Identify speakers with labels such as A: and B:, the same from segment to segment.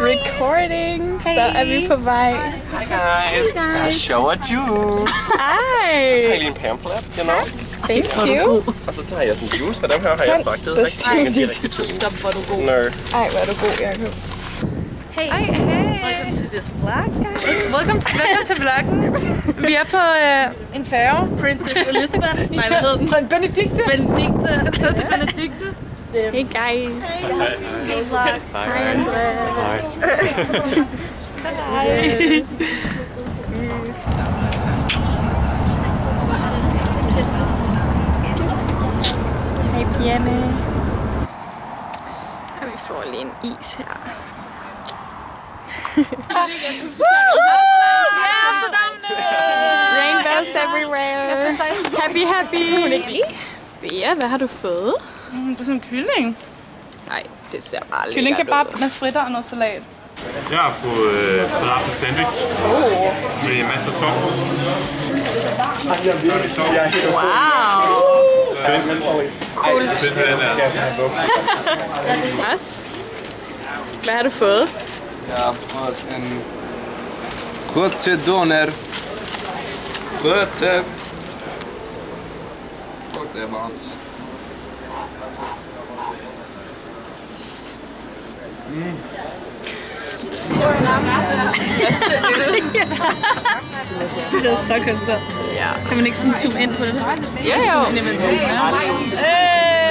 A: recording, så er vi på vej.
B: Hi guys, der er show og juice.
A: Ej.
B: Så tager jeg lige en pamphlet, you know.
A: Thank you.
B: Og så tager jeg sådan en juice, for dem her har jeg fragtet rigtig mange af de rigtig tunge.
C: Stop, hvor er du god.
A: Ej, hvor er du god, Jacob.
C: Hey. Welcome to this vlog, guys. Welcome til vloggen. Vi er på en færge. Princess Elizabeth. Nej, hvad hedder den? Benedikte. Prinsesse Benedikte.
A: Hey guys.
C: Hey vlog.
B: Hej.
A: Hej pigerne. Og vi får lige en is her. Rainbows everywhere. Happy. Bea, hvad har du fået?
C: Det er sådan en kylling.
A: Nej, det ser bare lækkert
C: Kylling kebab
A: ud.
C: med fritter og noget salat.
D: Jeg har fået falafel sandwich med masser af sovs.
A: Wow.
D: Cool.
A: Mads, hvad har du fået?
E: Jeg har fået en rødtedønner. Rødte. Og det er varmt.
A: Første øl.
C: Det er så godt.
A: Ja.
C: Kan man ikke sådan zoome ind på det?
A: Jo.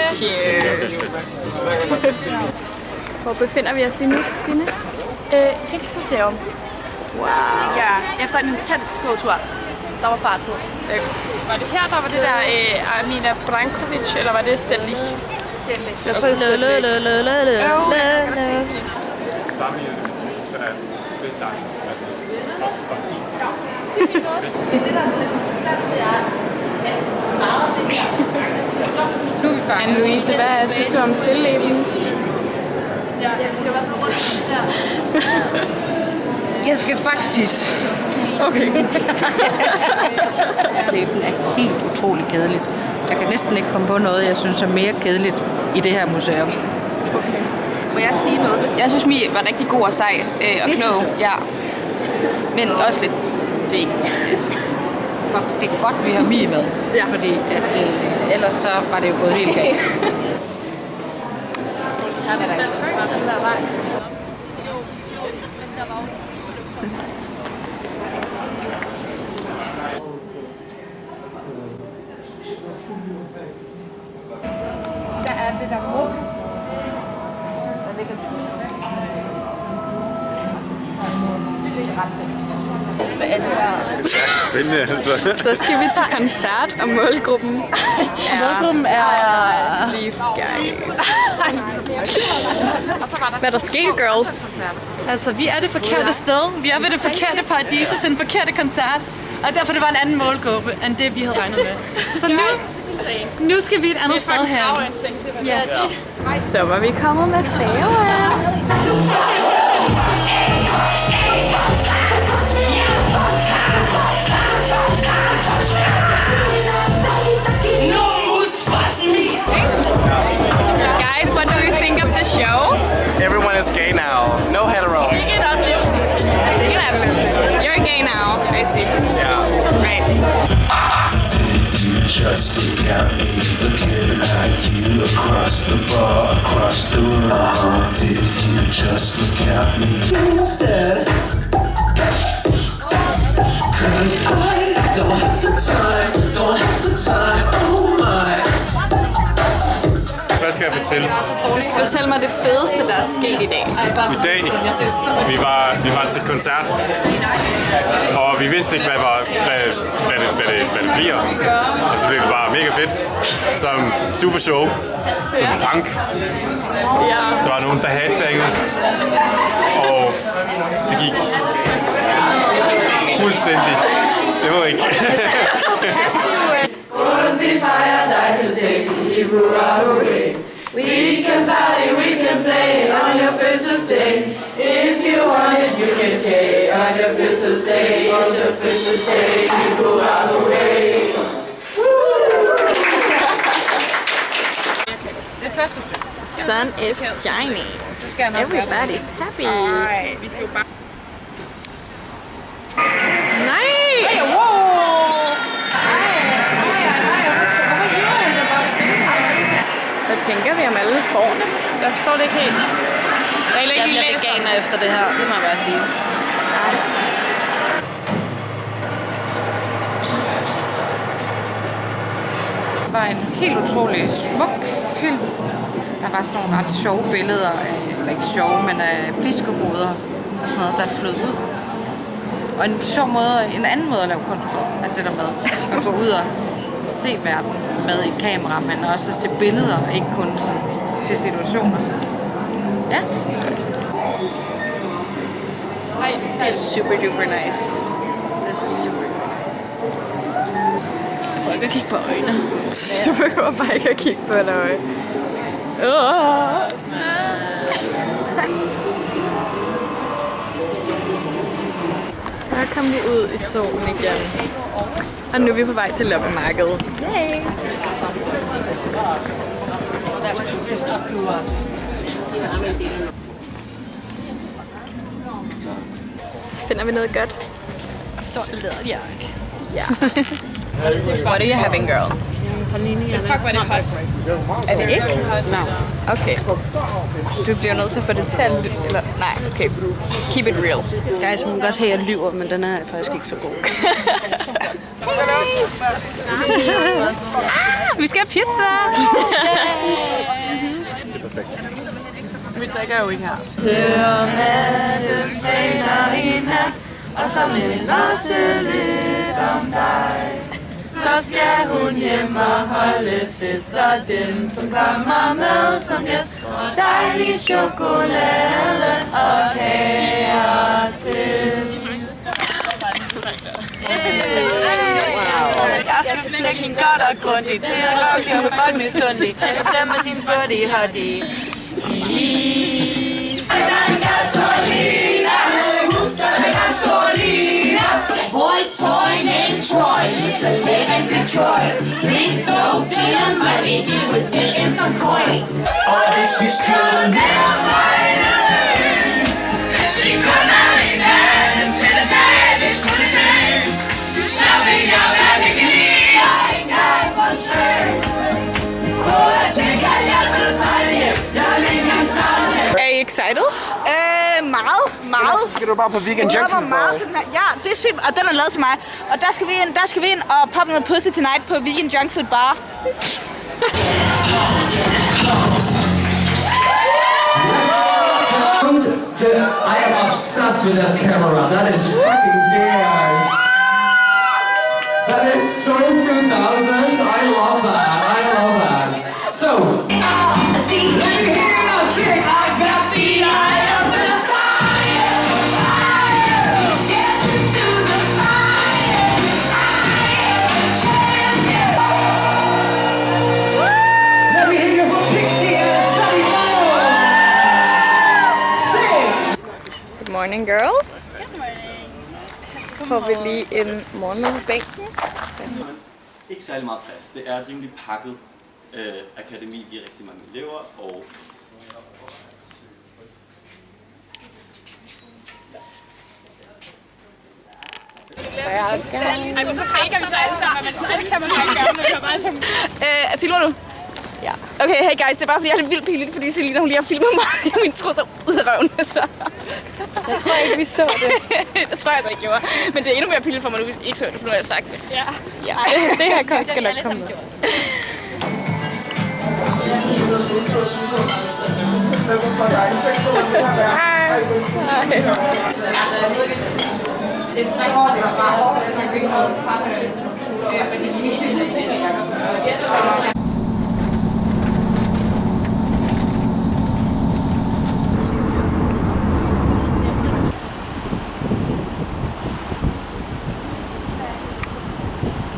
C: Cheers.
A: Hvor befinder vi os lige nu, Christine?
C: Riksmuseum.
A: Wow.
C: Ja, efter en intens gåtur. Der var fart på. Var det her, der var det der Amina Brankovic, eller var det Stellig? Stellig.
A: Jeg tror, det er
D: Sammenlignet med det, så er det dejligt. Altså, og sige til.
F: Men det, der er sådan lidt interessant, det er, at meget af det her...
A: Anne-Louise, hvad synes du om stilleben?
F: Jeg skal faktisk tisse.
A: Okay.
F: Læben er helt utrolig kedeligt. Jeg kan næsten ikke komme på noget, jeg synes er mere kedeligt i det her museum.
C: Må jeg sige noget? Jeg synes, Mie var rigtig god og sej og klog. Ja. Men også lidt... Det er ikke så.
F: Det er godt, vi har Mie med, fordi at, ellers så var det jo gået helt galt.
C: Der er det der rum.
D: Spændende, altså.
A: Så skal vi til koncert, og målgruppen er these guys. Hvad er der sket, girls?
C: Altså, vi er det forkerte sted. Vi er ved det forkerte paradis til en forkerte koncert. Og derfor det var en anden målgruppe, end det vi havde regnet med. Så nu skal vi et andet sted her. Ja.
A: Så var vi kommet med færger. Guys, what do you think of the show?
B: Everyone is gay now. No heteros.
A: You're gay now. I see.
B: Yeah.
A: Right.
G: Just look at me, looking at you across the bar, across the room. Did you just look at me instead? Cause I don't have the time, oh my.
D: Hvad skal jeg fortælle?
A: Du skal fortælle mig det fedeste, der er sket i dag.
D: I dag, vi var til koncert, og vi vidste ikke, hvad det bliver. Og så blev det bare mega fedt. Som super show, som punk. Der var nogen, der headbangede, og det gik fuldstændig. Det var ikke.
H: Wouldn't be paradise today, see hooray. We can party, we can play on your first day. If you want it, you can pay on your first day. On your first day, hooray.
C: Det første stykke.
A: Sun is shining.
C: Så skal jeg nok
A: Everybody's happy.
C: Nej, vi skal jo bare...
A: Nej! Hvad tænker vi om alle forne?
C: Jeg forstår det ikke helt. Jeg bliver veganer efter det her, det må jeg bare sige. Det var en helt utrolig smuk film. Der var sådan nogle ret sjove billeder, eller ikke sjove, men af fiskehoveder og sådan noget, der flød ud. Og en sjov måde, en anden måde at lave kunst på, altså det der med at gå ud og se verden med et kamera, men også at se billeder, ikke kun sådan, se situationer. Ja.
A: Det er super duper nice. This is super nice. Prøv ikke at kigge på øjnene. Du behøver bare ikke at kigge på et øje. Så kom vi ud i solen igen. Og nu er vi på vej til loppemarkedet. Yay! Finder vi noget godt?
C: Stor læderjakke.
A: Ja. What are you having, girl?
C: Fuck, var det hot.
A: Er det ikke? No. Okay. Du bliver nødt til at få det til at lyde. Eller, nej, okay. Keep it real.
C: Guys, hun kan godt have, at jeg lyver, men den er faktisk ikke så god. Vi skal have pizza!
A: Vi drikker jo ikke her.
H: Dørmanden svinger i nat, og så melder sig lidt om dig. Så skal hun hjem og holde fest, og dem, som kommer med som gæst, og dejlig chokolade og kager til. Jeg skal flække hende godt og grundigt, det er nok, jeg vil godt misundelig. Jeg stemmer sin body hottie. Boy toy named Troy, used to live in Detroit. He's so feeling money, he was getting some coins. Og hvis vi skulle never hvis vi kommer i natten til den dag, vi skulle dø, så vil jeg være lykkelig og ikke engang forsøge. For jeg tænker, jeg vil sejle hjem, jeg er ikke engang sejle hjem.
A: Er I excited?
F: Meget.
B: Så skal du bare på Vegan Junk Food Bar.
F: Ja, det er sygt, og den er lavet til mig. Og der skal vi ind og poppe noget pussy tonight på Vegan Junk Food Bar.
G: I am obsessed with that camera. That is fucking fierce. That is so 2000. I love that. I love that. So, let me hear you sing. I got the eye of the fire. Get into the fire. I am a champion. Let me hear you from Pixie and Sunny Low. Sing.
A: Good morning, girls. Får vi lige en morgenmad på bænken.
I: Ikke særlig meget plads. Det er et rimelig pakket akademi. Vi er rigtig mange elever, og
F: Filmer du?
A: Ja.
F: Okay, hey guys, det er bare fordi, jeg er lidt vildt pinligt, fordi Selina, hun lige har filmet mig, og min trusser ud af røven, så...
A: Jeg tror ikke, vi så det.
F: Det tror jeg altså ikke, jeg gjorde. Men det er endnu mere pinligt for mig nu, hvis I ikke så det, for nu har jeg sagt det.
A: Ja. Det her kun skal nok komme med. Hej.